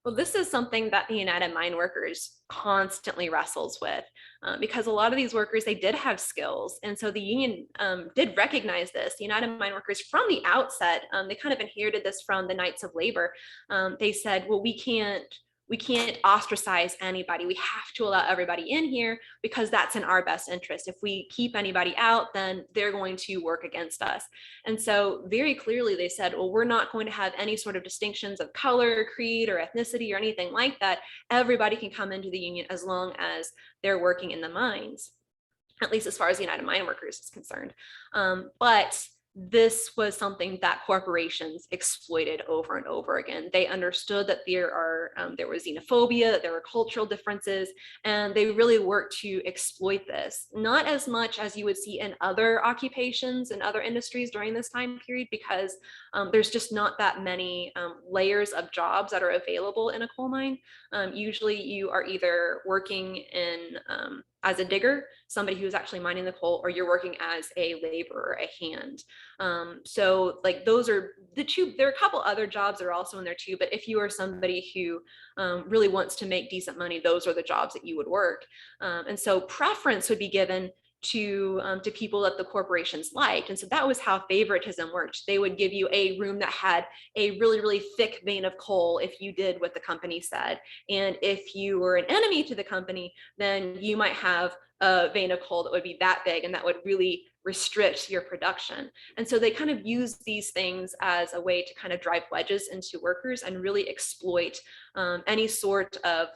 Well, this is something that the United Mine Workers constantly wrestles with because a lot of these workers, they did have skills. And so the union did recognize this. The United Mine Workers from the outset, they kind of inherited this from the Knights of Labor. They said, well, we can't ostracize anybody. We have to allow everybody in here because that's in our best interest. If we keep anybody out, then they're going to work against us. And so very clearly they said, well, we're not going to have any sort of distinctions of color, creed, or ethnicity, or anything like that. Everybody can come into the union as long as they're working in the mines, at least as far as the United Mine Workers is concerned. But this was something that corporations exploited over and over again. They understood that there was xenophobia, that there were cultural differences, and they really worked to exploit this. Not as much as you would see in other occupations and other industries during this time period, because there's just not that many layers of jobs that are available in a coal mine. Usually you are either working in as a digger, somebody who's actually mining the coal, or you're working as a laborer, a hand. So like those are the two. There are a couple other jobs that are also in there too, but if you are somebody who really wants to make decent money, those are the jobs that you would work. And so preference would be given to people that the corporations liked. And so that was how favoritism worked. They would give you a room that had a really, really thick vein of coal if you did what the company said. And if you were an enemy to the company, then you might have a vein of coal that would be that big, and that would really restrict your production. And so they kind of use these things as a way to kind of drive wedges into workers and really exploit any sort of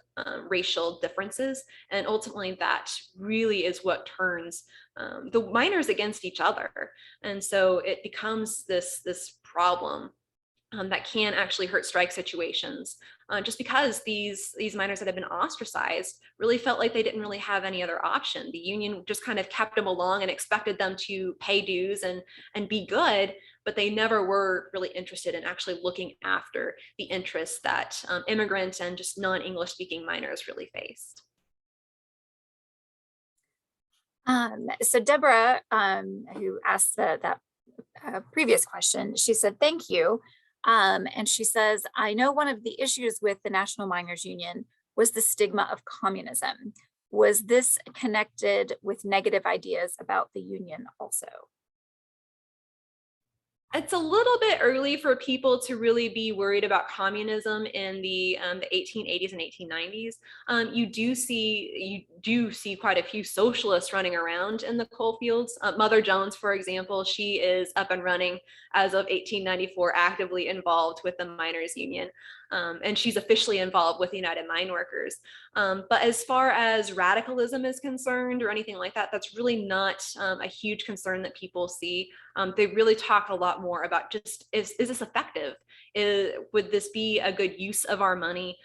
racial differences. And ultimately that really is what turns the miners against each other. And so it becomes this problem that can actually hurt strike situations, just because these miners that have been ostracized really felt like they didn't really have any other option. The union just kind of kept them along and expected them to pay dues and be good, but they never were really interested in actually looking after the interests that immigrants and just non-English speaking miners really faced. So Deborah, who asked that previous question, she said, thank you. And she says, I know one of the issues with the National Miners Union was the stigma of communism. Was this connected with negative ideas about the union also? It's a little bit early for people to really be worried about communism in the 1880s and 1890s. You do see quite a few socialists running around in the coal fields. Mother Jones, for example, she is up and running as of 1894, actively involved with the miners' union. And she's officially involved with the United Mine Workers. But as far as radicalism is concerned or anything like that, that's really not a huge concern that people see. They really talk a lot more about just, is this effective? Would this be a good use of our money?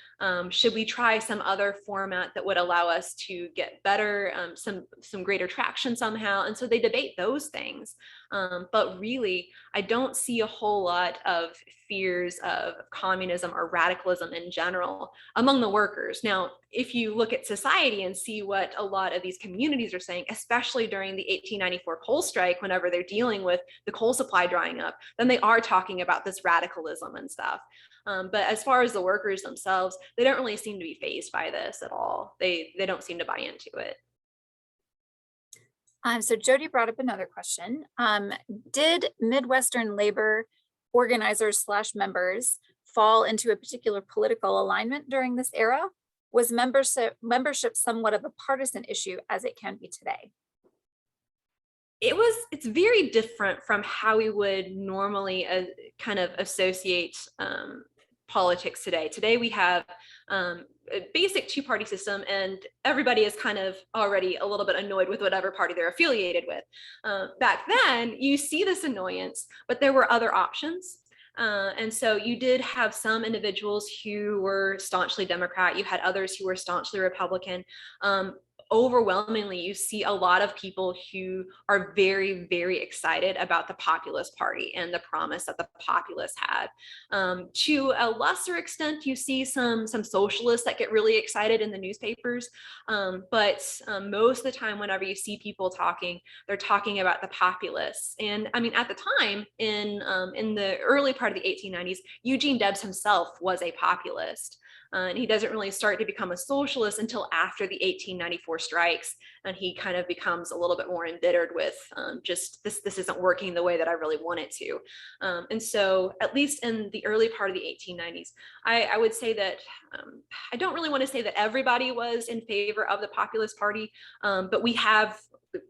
Should we try some other format that would allow us to get better, some greater traction somehow? And so they debate those things. But really, I don't see a whole lot of fears of communism or radicalism in general among the workers. Now, if you look at society and see what a lot of these communities are saying, especially during the 1894 coal strike, whenever they're dealing with the coal supply drying up, then they are talking about this radicalism and stuff. But as far as the workers themselves, they don't really seem to be fazed by this at all. They don't seem to buy into it. So Jody brought up another question. Did Midwestern labor organizers / members fall into a particular political alignment during this era? Was membership somewhat of a partisan issue as it can be today? It's very different from how we would normally kind of associate politics today. Today we have a basic two-party system, and everybody is kind of already a little bit annoyed with whatever party they're affiliated with. Back then, you see this annoyance, but there were other options. And so you did have some individuals who were staunchly Democrat. You had others who were staunchly Republican. Overwhelmingly, you see a lot of people who are very, very excited about the Populist Party and the promise that the Populists had. To a lesser extent, you see some socialists that get really excited in the newspapers. But most of the time, whenever you see people talking, they're talking about the Populists. And I mean, at the time, in the early part of the 1890s, Eugene Debs himself was a populist. And he doesn't really start to become a socialist until after the 1894 strikes, and he kind of becomes a little bit more embittered with just this isn't working the way that I really want it to. And so at least in the early part of the 1890s, I would say that I don't really want to say that everybody was in favor of the Populist Party, but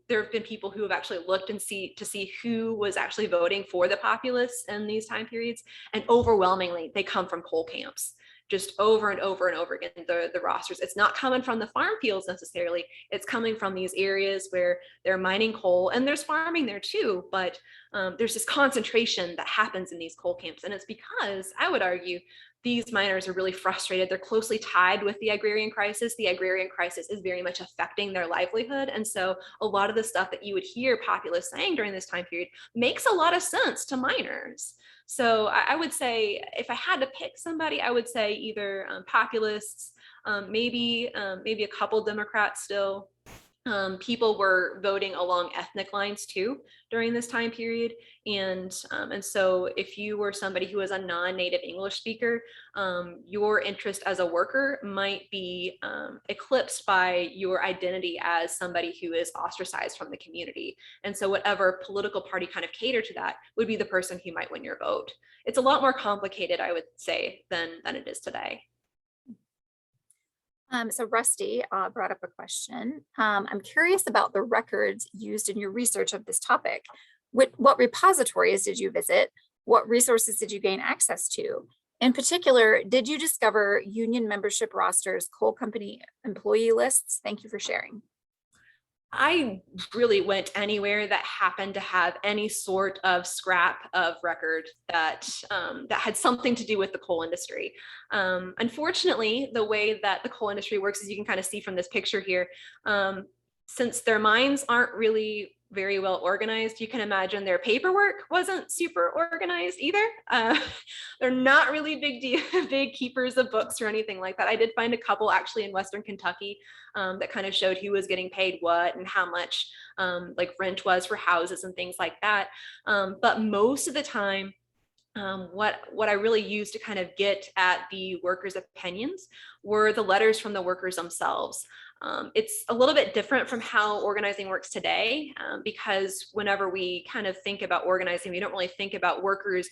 there have been people who have actually looked and to see who was actually voting for the Populists in these time periods, and overwhelmingly they come from coal camps. Just over and over and over again, the rosters. It's not coming from the farm fields necessarily. It's coming from these areas where they're mining coal, and there's farming there too, but there's this concentration that happens in these coal camps. And it's because, I would argue, these miners are really frustrated. They're closely tied with the agrarian crisis. The agrarian crisis is very much affecting their livelihood. And so a lot of the stuff that you would hear populists saying during this time period makes a lot of sense to miners. So I would say, if I had to pick somebody, I would say either populists, maybe a couple Democrats still. People were voting along ethnic lines too during this time period, and so if you were somebody who was a non-native English speaker, your interest as a worker might be eclipsed by your identity as somebody who is ostracized from the community. And so whatever political party kind of catered to that would be the person who might win your vote. It's a lot more complicated, I would say, than it is today. So Rusty brought up a question. I'm curious about the records used in your research of this topic. What repositories did you visit? What resources did you gain access to? In particular, did you discover union membership rosters, coal company employee lists? Thank you for sharing. I really went anywhere that happened to have any sort of scrap of record that had something to do with the coal industry. Unfortunately, the way that the coal industry works, as you can kind of see from this picture here, since their mines aren't really very well organized, you can imagine their paperwork wasn't super organized either. They're not really big keepers of books or anything like that. I did find a couple actually in Western Kentucky that kind of showed who was getting paid what and how much like rent was for houses and things like that. But most of the time, what I really used to kind of get at the workers' opinions were the letters from the workers themselves. It's a little bit different from how organizing works today, because whenever we kind of think about organizing, we don't really think about workers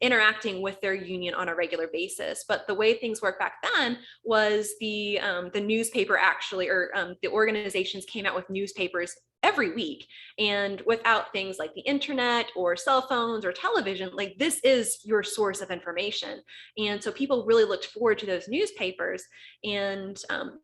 interacting with their union on a regular basis. But the way things worked back then was the newspaper actually, or the organizations came out with newspapers every week. And without things like the internet or cell phones or television, like this is your source of information. And so people really looked forward to those newspapers, and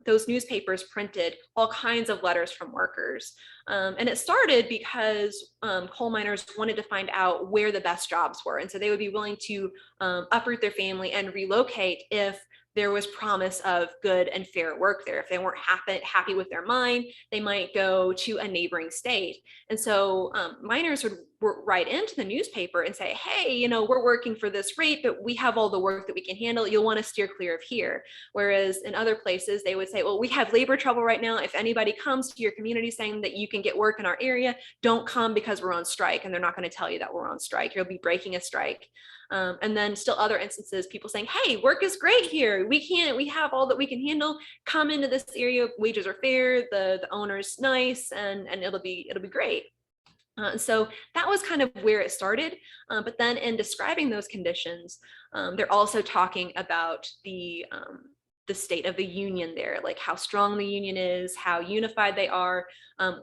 those newspapers printed all kinds of letters from workers. And it started because coal miners wanted to find out where the best jobs were. And so they would be willing to uproot their family and relocate if there was promise of good and fair work there. If they weren't happy with their mine, they might go to a neighboring state. And so miners would write into the newspaper and say, hey, you know, we're working for this rate, but we have all the work that we can handle. You'll want to steer clear of here. Whereas in other places, they would say, well, we have labor trouble right now. If anybody comes to your community saying that you can get work in our area, don't come because we're on strike. And they're not going to tell you that we're on strike. You'll be breaking a strike. And then still other instances, people saying, hey, work is great here. We have all that we can handle. Come into this area. Wages are fair. The owner's nice, and it'll be great. So that was kind of where it started. But then in describing those conditions, they're also talking about the state of the union there, like how strong the union is, how unified they are,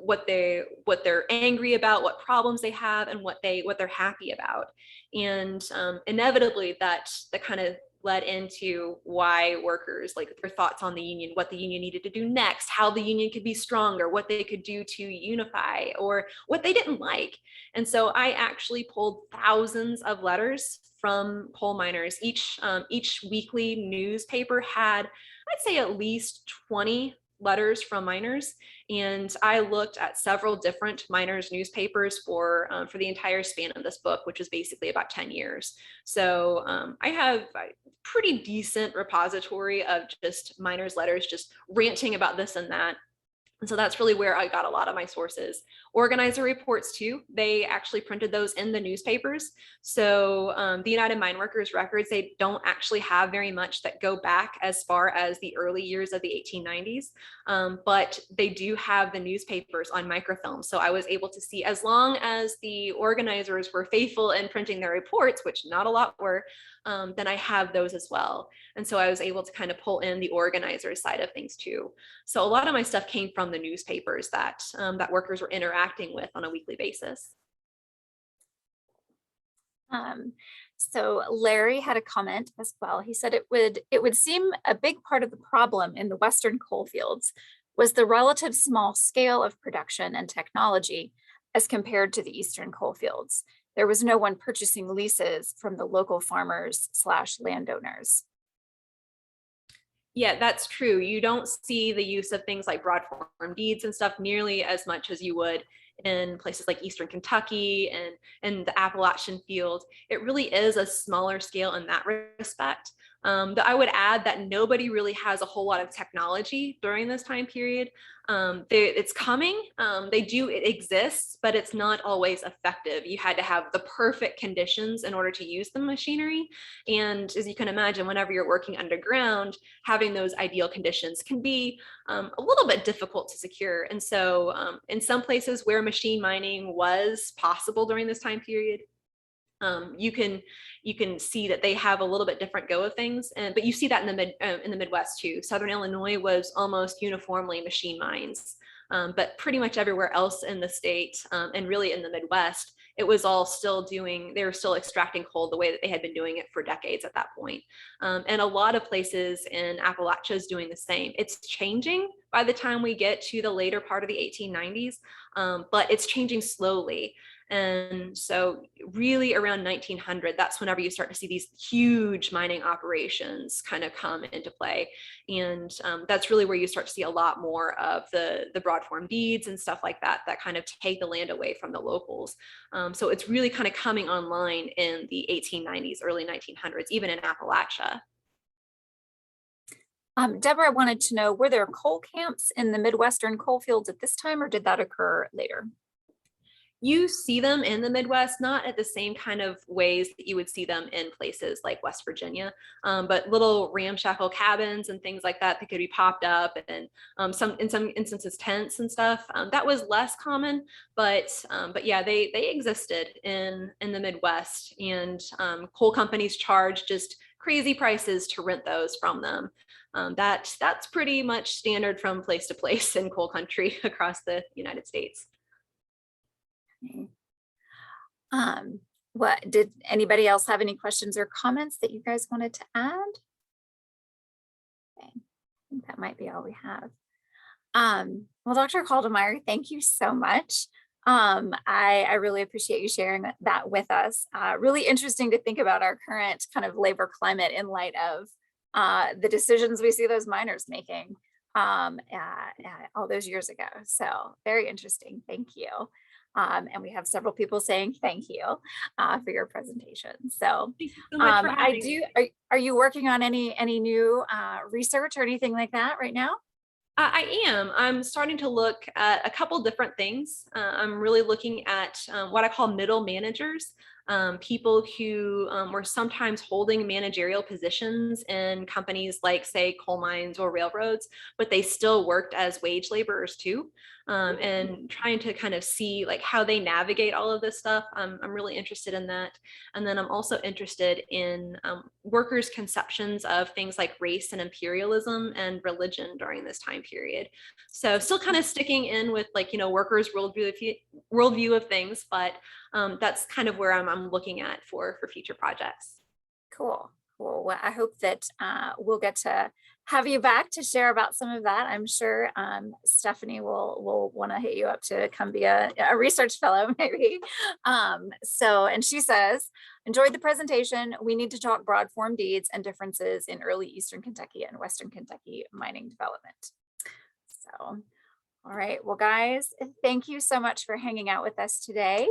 what they're angry about, what problems they have, and what they're happy about. And inevitably that kind of led into why workers, like their thoughts on the union, what the union needed to do next, how the union could be stronger, what they could do to unify, or what they didn't like. And so I actually pulled thousands of letters from coal miners. Each weekly newspaper had, I'd say, at least 20 letters from miners, and I looked at several different miners newspapers for the entire span of this book, which is basically about 10 years. So I have a pretty decent repository of just miners letters, just ranting about this and that. And so that's really where I got a lot of my sources. Organizer reports too, they actually printed those in the newspapers. So the United Mine Workers records, they don't actually have very much that go back as far as the early years of the 1890s, but they do have the newspapers on microfilm. So I was able to see, as long as the organizers were faithful in printing their reports, which not a lot were, then I have those as well. And so I was able to kind of pull in the organizer side of things too. So a lot of my stuff came from the newspapers that workers were interacting with on a weekly basis. So Larry had a comment as well. He said it would seem a big part of the problem in the Western coal fields was the relative small scale of production and technology as compared to the Eastern coal fields. There was no one purchasing leases from the local farmers / landowners. Yeah, that's true. You don't see the use of things like broad form deeds and stuff nearly as much as you would in places like Eastern Kentucky and the Appalachian field. It really is a smaller scale in that respect. But I would add that nobody really has a whole lot of technology during this time period. It's coming, it exists, but it's not always effective. You had to have the perfect conditions in order to use the machinery. And as you can imagine, whenever you're working underground, having those ideal conditions can be a little bit difficult to secure. And so in some places where machine mining was possible during this time period, you can see that they have a little bit different go of things, but you see that in the Midwest too. Southern Illinois was almost uniformly machine mines, but pretty much everywhere else in the state and really in the Midwest, it was all they were still extracting coal the way that they had been doing it for decades at that point. And a lot of places in Appalachia is doing the same. It's changing by the time we get to the later part of the 1890s, but it's changing slowly. And so really around 1900, that's whenever you start to see these huge mining operations kind of come into play. And that's really where you start to see a lot more of the broad form deeds and stuff like that, that kind of take the land away from the locals. So it's really kind of coming online in the 1890s, early 1900s, even in Appalachia. Deborah wanted to know, were there coal camps in the Midwestern coal fields at this time, or did that occur later? You see them in the Midwest, not at the same kind of ways that you would see them in places like West Virginia, but little ramshackle cabins and things like that could be popped up, and in some instances tents and stuff. That was less common, but yeah, they existed in the Midwest, and coal companies charge just crazy prices to rent those from them. That's pretty much standard from place to place in coal country across the United States. What did anybody else have any questions or comments that you guys wanted to add? Okay, I think that might be all we have. Well, Dr. Caldemeyer, thank you so much. I really appreciate you sharing that with us. Really interesting to think about our current kind of labor climate in light of the decisions we see those miners making all those years ago. So very interesting. Thank you. And we have several people saying thank you for your presentation. So Thank you so much for I having me. do, are you working on any new research or anything like that right now? I am. I'm starting to look at a couple different things. I'm really looking at what I call middle managers, people who were sometimes holding managerial positions in companies like, say, coal mines or railroads, but they still worked as wage laborers too. And trying to kind of see like how they navigate all of this stuff. I'm really interested in that. And then I'm also interested in workers' conceptions of things like race and imperialism and religion during this time period. So still kind of sticking in with like, workers' worldview of things, but that's kind of where I'm looking at for future projects. Cool. Cool. Well, I hope that we'll get to have you back to share about some of that. I'm sure Stephanie will want to hit you up to come be a research fellow, maybe. And she says, enjoyed the presentation. We need to talk broad form deeds and differences in early Eastern Kentucky and Western Kentucky mining development. So, all right. Well, guys, thank you so much for hanging out with us today.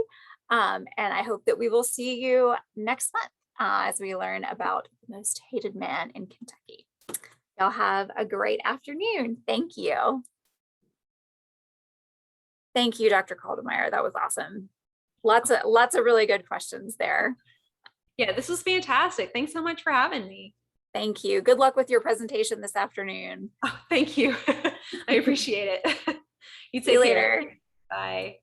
And I hope that we will see you next month as we learn about the most hated man in Kentucky. Y'all have a great afternoon. Thank you. Thank you, Dr. Caldemeyer. That was awesome. Lots of really good questions there. Yeah, this was fantastic. Thanks so much for having me. Thank you. Good luck with your presentation this afternoon. Oh, thank you. I appreciate it. You See you take care. later. Bye.